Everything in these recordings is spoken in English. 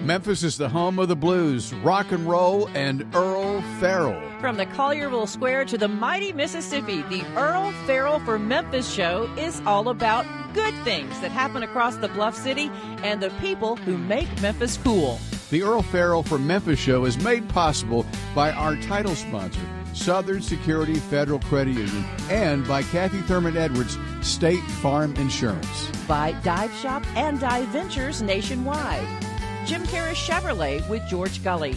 Memphis is the home of the blues, rock and roll, and Earle Farrell. From the Collierville Square to the mighty Mississippi, the Earle Farrell 4Memphis show is all about good things that happen across the Bluff City and the people who make Memphis cool. The Earle Farrell 4Memphis show is made possible by our title sponsor, Southern Security Federal Credit Union, and by Kathy Thurman Edwards, State Farm Insurance. By Dive Shop and Dive Ventures nationwide. Jim Harris Chevrolet with George Gully,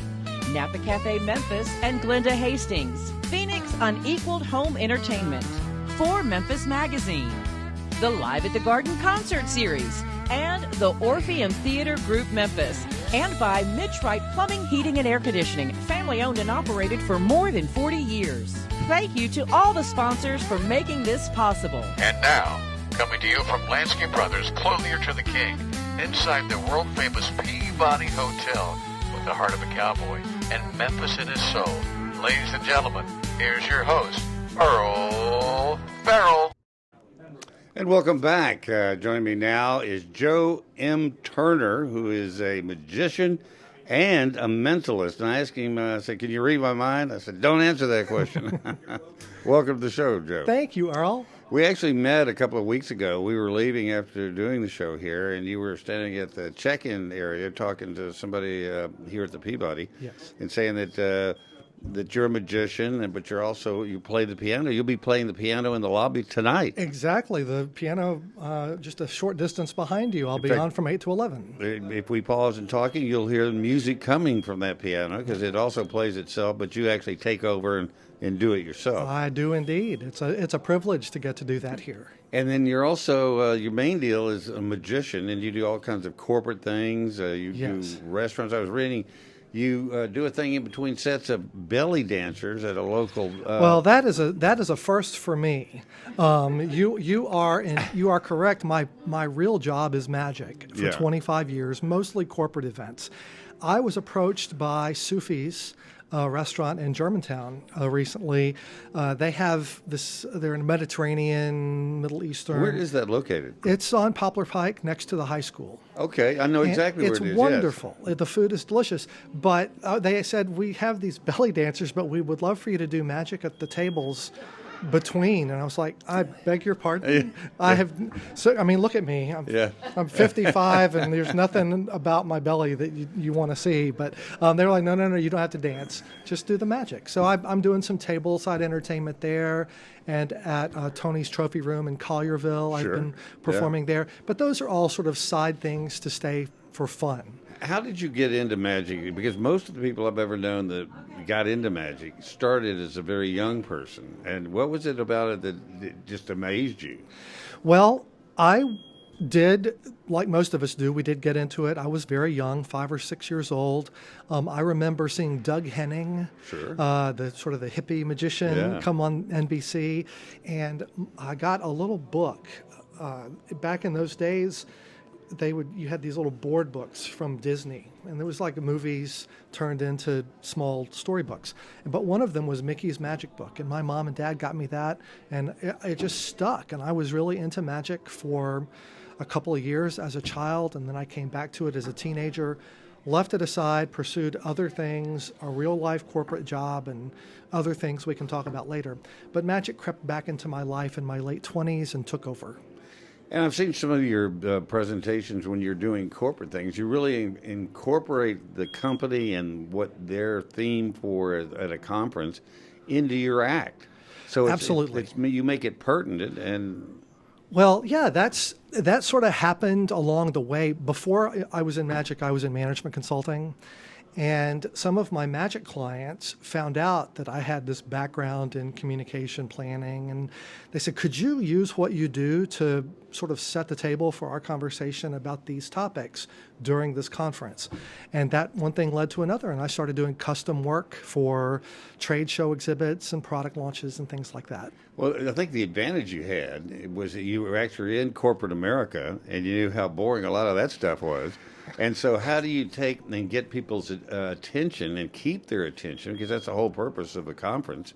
Napa Cafe Memphis and Glenda Hastings, Phoenix Unequaled Home Entertainment, 4Memphis Magazine, the Live at the Garden Concert Series, and the Orpheum Theater Group Memphis, and by Mitch Wright Plumbing, Heating, and Air Conditioning, family owned and operated for more than 40 years. Thank you to all the sponsors for making this possible. And now, coming to you from Lansky Brothers, Clothier to the King, inside the world-famous Peabody Hotel with the heart of a cowboy and Memphis in his soul. Ladies and gentlemen, here's your host, Earle Farrell. And welcome back. Joining me now is Joe M. Turner, who is a magician and a mentalist. And I asked him, I said, can you read my mind? I said, don't answer that question. Welcome to the show, Joe. Thank you, Earl. We actually met a couple of weeks ago. We were leaving after doing the show here, and you were standing at the check-in area talking to somebody here at the Peabody. Yes. And saying that that you're a magician, but you play the piano. You'll be playing the piano in the lobby tonight. Exactly. The piano just a short distance behind you. I'll be on from 8 to 11. If we pause in talking, you'll hear the music coming from that piano because it also plays itself, but you actually take over and do it yourself. I do indeed. It's a privilege to get to do that here. And then you're also, your main deal is a magician, and you do all kinds of corporate things. You do restaurants. I was reading, you do a thing in between sets of belly dancers at a local. Well, that is a first for me. You are correct. My real job is magic for 25 years, mostly corporate events. I was approached by Sufi's restaurant in Germantown recently. They have this. They're in Mediterranean, Middle Eastern. Where is that located? It's on Poplar Pike, next to the high school. Okay, I know exactly where it is. It's wonderful. Yes. The food is delicious. But they said, we have these belly dancers, but we would love for you to do magic at the tables between. And I was like, I beg your pardon. Look at me. I'm 55 and there's nothing about my belly that you want to see. But they were like, no, you don't have to dance. Just do the magic. So I'm doing some tableside entertainment there and at Tony's Trophy Room in Collierville. I've been performing there. But those are all sort of side things to stay for fun. How did you get into magic? Because most of the people I've ever known that got into magic started as a very young person. And what was it about it that just amazed you? Well, I did, like most of us do, we did get into it. I was very young, 5 or 6 years old. I remember seeing Doug Henning, the sort of the hippie magician, come on NBC. And I got a little book. Back in those days, you had these little board books from Disney, and there was like movies turned into small storybooks. But one of them was Mickey's Magic Book, and my mom and dad got me that, and it just stuck. And I was really into magic for a couple of years as a child, and then I came back to it as a teenager, left it aside, pursued other things, a real life corporate job, and other things we can talk about later. But magic crept back into my life in my late 20s and took over. And I've seen some of your presentations when you're doing corporate things. You really incorporate the company and what their theme for at a conference into your act. So absolutely, you make it pertinent. And well, yeah, that sort of happened along the way. Before I was in magic, I was in management consulting. And some of my magic clients found out that I had this background in communication planning, and they said, could you use what you do to sort of set the table for our conversation about these topics during this conference? And that one thing led to another, and I started doing custom work for trade show exhibits and product launches and things like that. Well, I think the advantage you had was that you were actually in corporate America, and you knew how boring a lot of that stuff was. And so how do you take and get people's attention and keep their attention, because that's the whole purpose of the conference,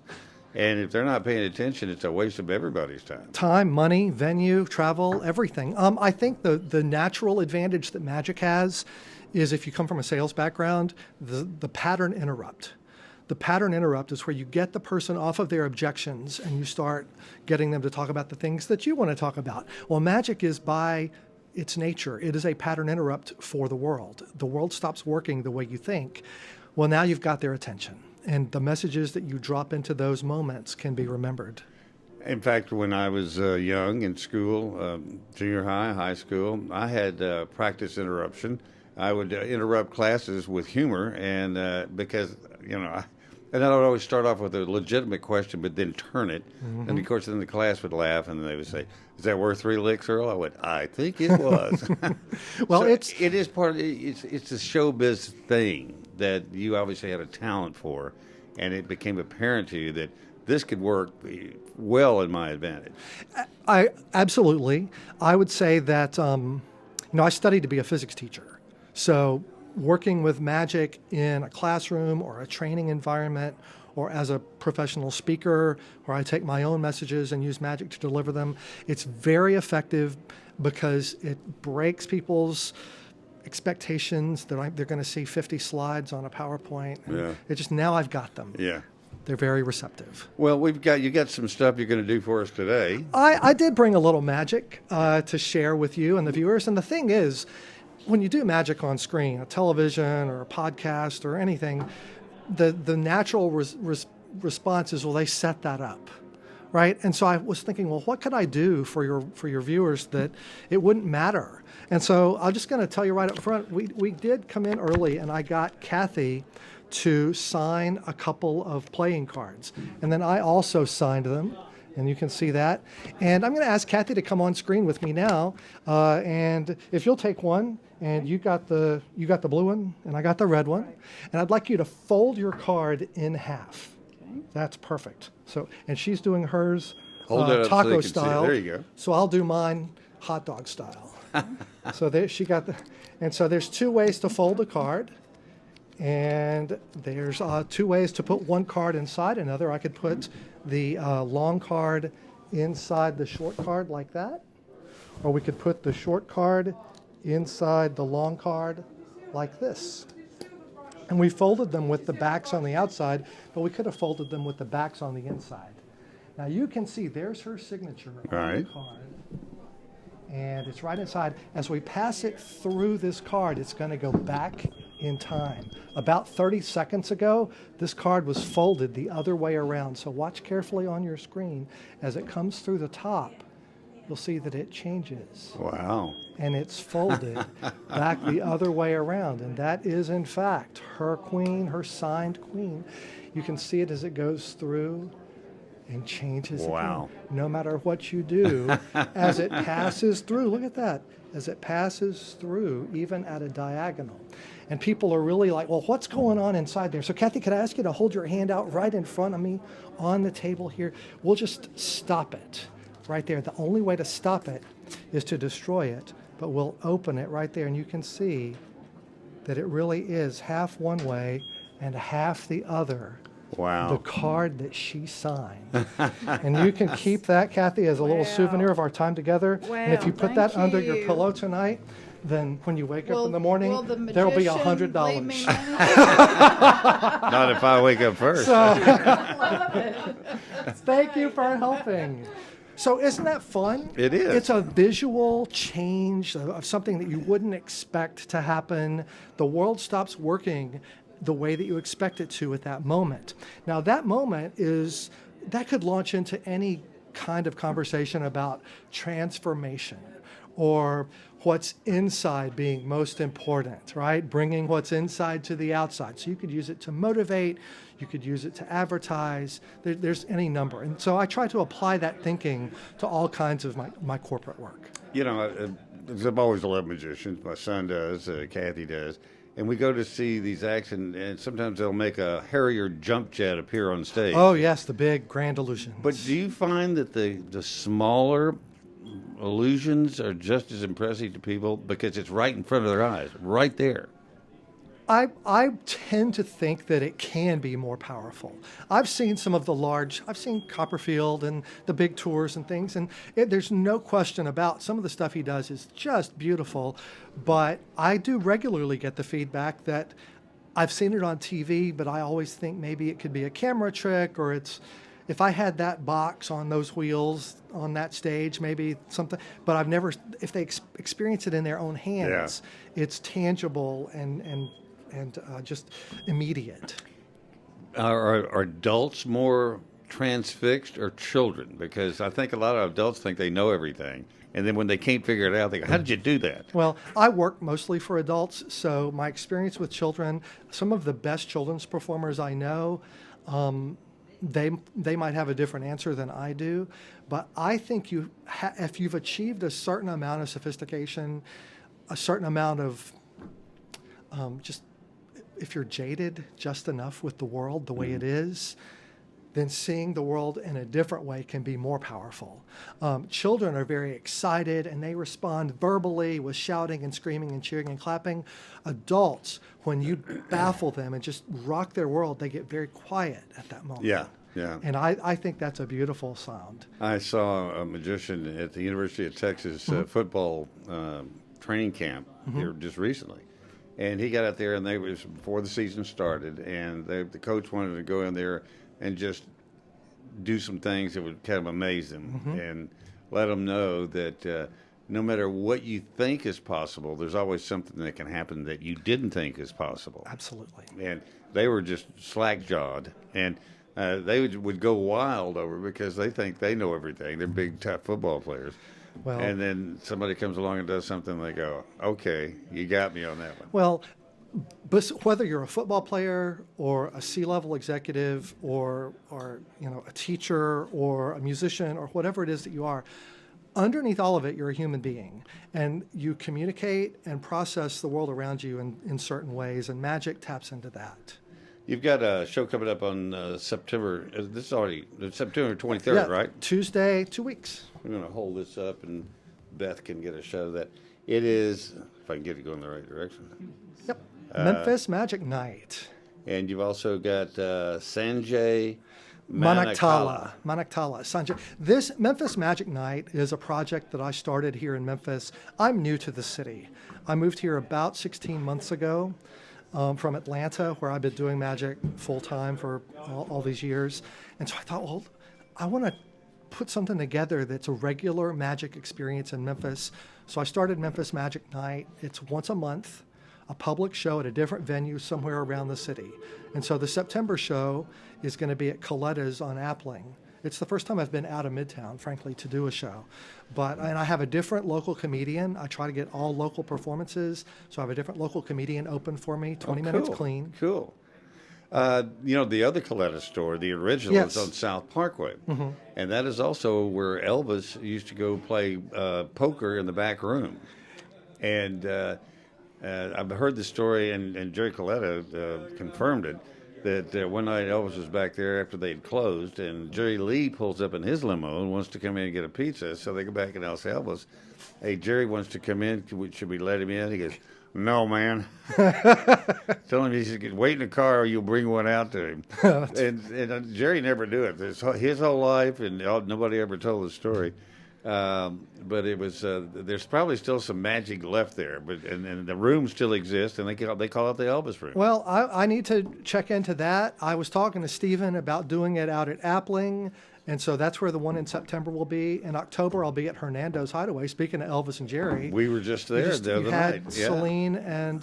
And if they're not paying attention, it's a waste of everybody's time. Time, money, venue, travel, everything. I think the natural advantage that magic has is if you come from a sales background, the pattern interrupt. The pattern interrupt is where you get the person off of their objections and you start getting them to talk about the things that you want to talk about. Well, magic is by its nature, it is a pattern interrupt for the world. The world stops working the way you think. Well, now you've got their attention. And the messages that you drop into those moments can be remembered. In fact, when I was young in school, junior high, high school, I had practice interruption. I would interrupt classes with humor, and because, and I would always start off with a legitimate question, but then turn it. Mm-hmm. And, of course, then the class would laugh, and they would say, "Is that worth 3 licks, Earl?" I went, "I think it was." Well, so it is part of it's a showbiz thing that you obviously had a talent for, and it became apparent to you that this could work well in my advantage. Absolutely. I would say that, I studied to be a physics teacher. So working with magic in a classroom or a training environment or as a professional speaker where I take my own messages and use magic to deliver them, it's very effective because it breaks people's expectations that they're going to see 50 slides on a PowerPoint. And it just, now I've got them. Yeah. They're very receptive. Well, you got some stuff you're going to do for us today. I did bring a little magic to share with you and the viewers. And the thing is, when you do magic on screen, a television or a podcast or anything, the natural response is, well, they set that up, right? And so I was thinking, well, what could I do for your viewers that it wouldn't matter? And so I'm just going to tell you right up front, we did come in early, and I got Kathy to sign a couple of playing cards. And then I also signed them, and you can see that. And I'm going to ask Kathy to come on screen with me now. And if you'll take one, and you got the blue one, and I got the red one. And I'd like you to fold your card in half. Okay. That's perfect. So, and she's doing hers taco style. There you go. So I'll do mine hot dog style. So there, she got and so there's 2 ways to fold a card. And there's 2 ways to put one card inside another. I could put the long card inside the short card like that. Or we could put the short card inside the long card like this. And we folded them with the backs on the outside, but we could have folded them with the backs on the inside. Now you can see there's her signature on the card. And it's right inside. As we pass it through this card, it's going to go back in time. About 30 seconds ago, this card was folded the other way around. So watch carefully on your screen. As it comes through the top, you'll see that it changes. Wow. And it's folded back the other way around. And that is, in fact, her queen, her signed queen. You can see it as it goes through and changes again. No matter what you do, as it passes through, look at that, as it passes through, even at a diagonal. And people are really like, well, what's going on inside there? So Kathy, could I ask you to hold your hand out right in front of me on the table here? We'll just stop it right there. The only way to stop it is to destroy it, but we'll open it right there, and you can see that it really is half one way and half the other. Wow. The card that she signed. And you can keep that, Kathy, as a little souvenir of our time together. Wow, and if you put that under your pillow tonight, then when you wake up in the morning, there will be $100. Not if I wake up first. Thank you for helping. So isn't that fun? It is. It's a visual change of something that you wouldn't expect to happen. The world stops working the way that you expect it to at that moment. Now that moment that could launch into any kind of conversation about transformation or what's inside being most important, right? Bringing what's inside to the outside. So you could use it to motivate, you could use it to advertise, there's any number. And so I try to apply that thinking to all kinds of my corporate work. You know, I've always loved magicians. My son does, Kathy does. And we go to see these acts, and sometimes they'll make a Harrier jump jet appear on stage. Oh, yes, the big grand illusions. But do you find that the smaller illusions are just as impressive to people because it's right in front of their eyes, right there? I tend to think that it can be more powerful. I've seen I've seen Copperfield and the big tours and things, and there's no question about some of the stuff he does is just beautiful. But I do regularly get the feedback that I've seen it on TV, but I always think maybe it could be a camera trick, or if I had that box on those wheels on that stage, maybe something. But I've never, if they experience it in their own hands, it's tangible and just immediate. Are adults more transfixed or children? Because I think a lot of adults think they know everything. And then when they can't figure it out, they go, how did you do that? Well, I work mostly for adults, so my experience with children, some of the best children's performers I know, they might have a different answer than I do. But I think if you've achieved a certain amount of sophistication, a certain amount of if you're jaded just enough with the world the way it is, then seeing the world in a different way can be more powerful. Children are very excited and they respond verbally with shouting and screaming and cheering and clapping. Adults, when you baffle them and just rock their world, they get very quiet at that moment. Yeah. And I think that's a beautiful sound. I saw a magician at the University of Texas football training camp here just recently. And he got out there, and it was before the season started, and the coach wanted to go in there and just do some things that would kind of amaze them and let them know that no matter what you think is possible, there's always something that can happen that you didn't think is possible. Absolutely. And they were just slack-jawed, and they would go wild over it because they think they know everything. They're big, tough football players. Well, and then somebody comes along and does something, they go, okay, you got me on that one. Well, but whether you're a football player or a C-level executive or a teacher or a musician or whatever it is that you are, underneath all of it, you're a human being. And you communicate and process the world around you in certain ways, and magic taps into that. You've got a show coming up on September. This is already September 23rd, right? Tuesday, 2 weeks. I'm going to hold this up, and Beth can get a shot of that. It is, if I can get it going the right direction. Yep. Memphis Magic Night. And you've also got Sanjay Manaktala. Sanjay. This Memphis Magic Night is a project that I started here in Memphis. I'm new to the city. I moved here about 16 months ago. From Atlanta, where I've been doing magic full-time for all these years. And so I thought, well, I want to put something together that's a regular magic experience in Memphis. So I started Memphis Magic Night. It's once a month, a public show at a different venue somewhere around the city. And so the September show is going to be at Coletta's on Appling. It's the first time I've been out of Midtown, frankly, to do a show. And I have a different local comedian. I try to get all local performances. So I have a different local comedian open for me, 20 minutes clean. Cool. The other Coletta store, the original, is on South Parkway. And that is also where Elvis used to go play poker in the back room. And I've heard the story, and Jerry Coletta confirmed it, that one night Elvis was back there after they'd closed, and Jerry Lee pulls up in his limo and wants to come in and get a pizza. So they go back and ask Elvis, hey, Jerry wants to come in. Should we let him in? He goes, no, man. Tell him he should wait in the car or you'll bring one out to him. and Jerry never knew it. His whole life, and nobody ever told the story. But it was there's probably still some magic left there, and the room still exists, and they call it the Elvis room. Well, I need to check into that. I was talking to Stephen about doing it out at Appling, and so that's where the one in September will be. In October, I'll be at Hernando's Hideaway. Speaking of Elvis and Jerry, we were just there the other night. Yeah. Celine and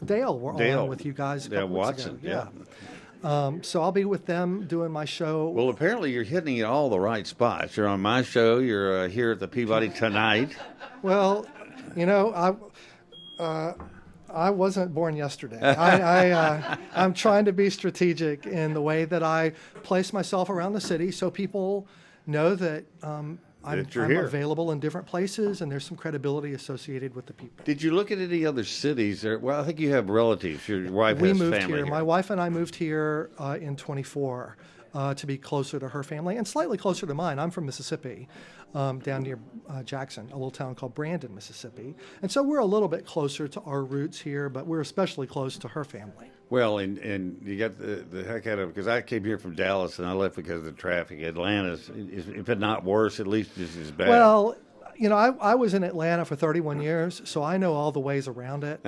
Dale were on with you guys. Watson. Yeah. So I'll be with them doing my show. Well, apparently you're hitting all the right spots. You're on my show. You're here at the Peabody tonight. Well, I wasn't born yesterday. I'm trying to be strategic in the way that I place myself around the city so people know that I'm available in different places, and there's some credibility associated with the people. Did you look at any other cities? Well, I think you have relatives. Your wife has family here. here. My wife and I moved here in 24. to be closer to her family and slightly closer to mine. I'm from Mississippi, down near Jackson, a little town called Brandon, Mississippi. And so we're a little bit closer to our roots here, but we're especially close to her family. Well, and you got the heck out of it, because I came here from Dallas and I left because of the traffic. Atlanta's, if it's not worse, at least just as bad. Well, you know, I was in Atlanta for 31 years, so I know all the ways around it.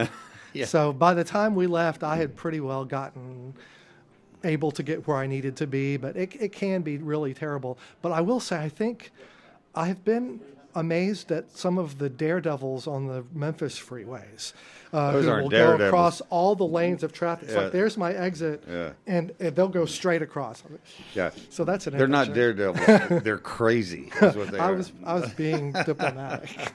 Yeah. So by the time we left, I had pretty well gotten able to get where I needed to be, but it can be really terrible. But I will say, I think I have been amazed at some of the daredevils on the Memphis freeways. Those who aren't will daredevils. go across all the lanes of traffic. It's Yeah. like, there's my exit, Yeah. and they'll go straight across. Yeah. So that's an They're not adventure. daredevils. They're crazy. Is what they I are. was being diplomatic.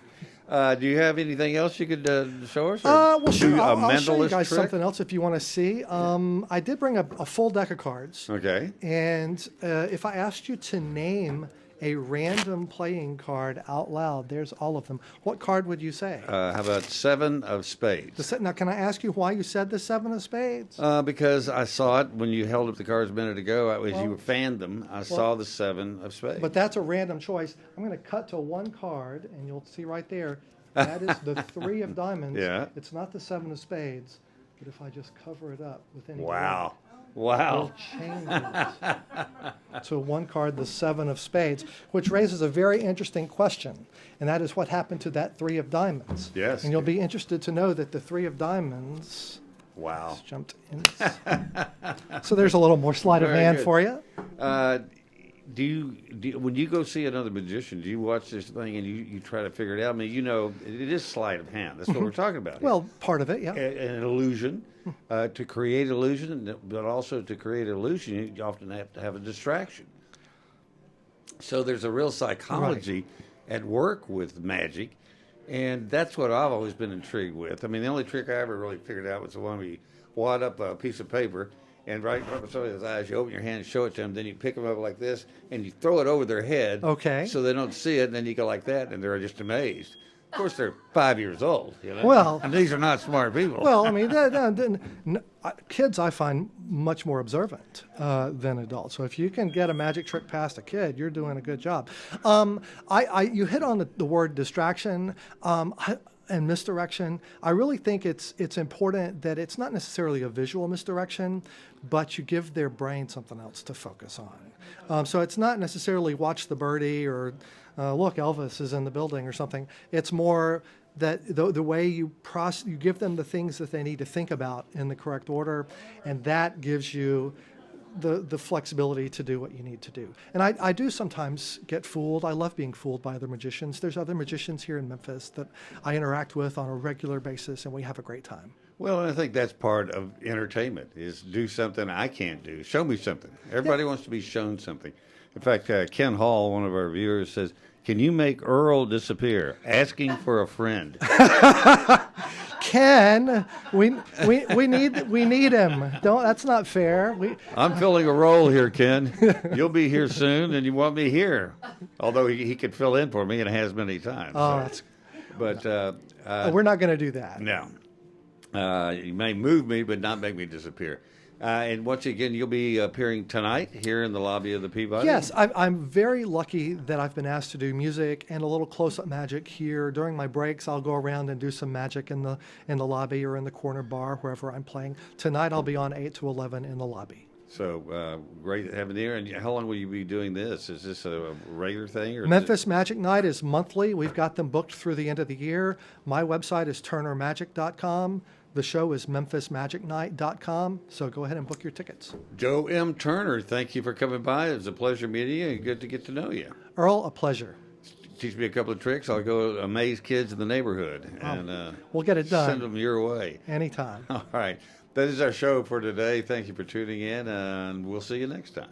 Do you have anything else you could show us? Well, sure. do a I'll show you mentalist guys trick? something else if you want to see. I did bring a full deck of cards. Okay. And if I asked you to name a random playing card out loud, there's all of them. What card would you say? How about 7 of spades? Now, can I ask you why you said the 7 of spades? Because I saw it when you held up the cards a minute ago. As Well- you fanned them, I saw the 7 of spades. But that's a random choice. I'm going to cut to one card, and you'll see right there. That is the 3 of diamonds. Yeah. It's not the 7 of spades. But if I just cover it up with any Wow. we'll Wow. change it to one card, the 7 of spades, which raises a very interesting question, and that is what happened to that 3 of diamonds. Yes. And you'll be interested to know that the 3 of diamonds Wow. just jumped in. So there's a little more sleight of Very hand good. for you. Do you, when you go see another magician, do you watch this thing and you try to figure it out? I mean, you know, it is sleight of hand. That's what we're talking about here. Well, part of it, yeah. An illusion. To create illusion, but also to create illusion, you often have to have a distraction. So there's a real psychology at work with magic, and that's what I've always been intrigued with. I mean, the only trick I ever really figured out was the one where you wad up a piece of paper, and right in front of somebody's eyes, you open your hand and show it to them, then you pick them up like this, and you throw it over their head Okay. so they don't see it, and then you go like that, and they're just amazed. Of course, they're 5 years old, you know? Well- and these are not smart people. Well, I mean, kids I find much more observant than adults. So if you can get a magic trick past a kid, you're doing a good job. You hit on the word distraction and misdirection. I really think it's important that it's not necessarily a visual misdirection, but you give their brain something else to focus on. So it's not necessarily watch the birdie or look, Elvis is in the building or something. It's more that the way you give them the things that they need to think about in the correct order, and that gives you the flexibility to do what you need to do. And I do sometimes get fooled. I love being fooled by other magicians. There's other magicians here in Memphis that I interact with on a regular basis, and we have a great time. Well, I think that's part of entertainment, is do something I can't do. Show me something. Everybody wants to be shown something. In fact, Ken Hall, one of our viewers, says, "Can you make Earle disappear? Asking for a friend." Ken, we need him. That's not fair. I'm filling a role here, Ken. You'll be here soon, and you want me here. Although he could fill in for me, and has many times. But we're not going to do that. no. You may move me, but not make me disappear. And once again, you'll be appearing tonight here in the lobby of the Peabody? Yes, I'm very lucky that I've been asked to do music and a little close-up magic here. During my breaks, I'll go around and do some magic in the lobby or in the corner bar, wherever I'm playing. Tonight, I'll be on 8 to 11 in the lobby. So great having you here. And how long will you be doing this? Is this a regular thing? Or Memphis Magic Night is monthly. We've got them booked through the end of the year. My website is turnermagic.com. The show is memphismagicnight.com, so go ahead and book your tickets. Joe M. Turner, thank you for coming by. It was a pleasure meeting you and good to get to know you. Earle, a pleasure. Teach me a couple of tricks. I'll go amaze kids in the neighborhood and We'll get it done. send them your way. Anytime. All right. That is our show for today. Thank you for tuning in, and we'll see you next time.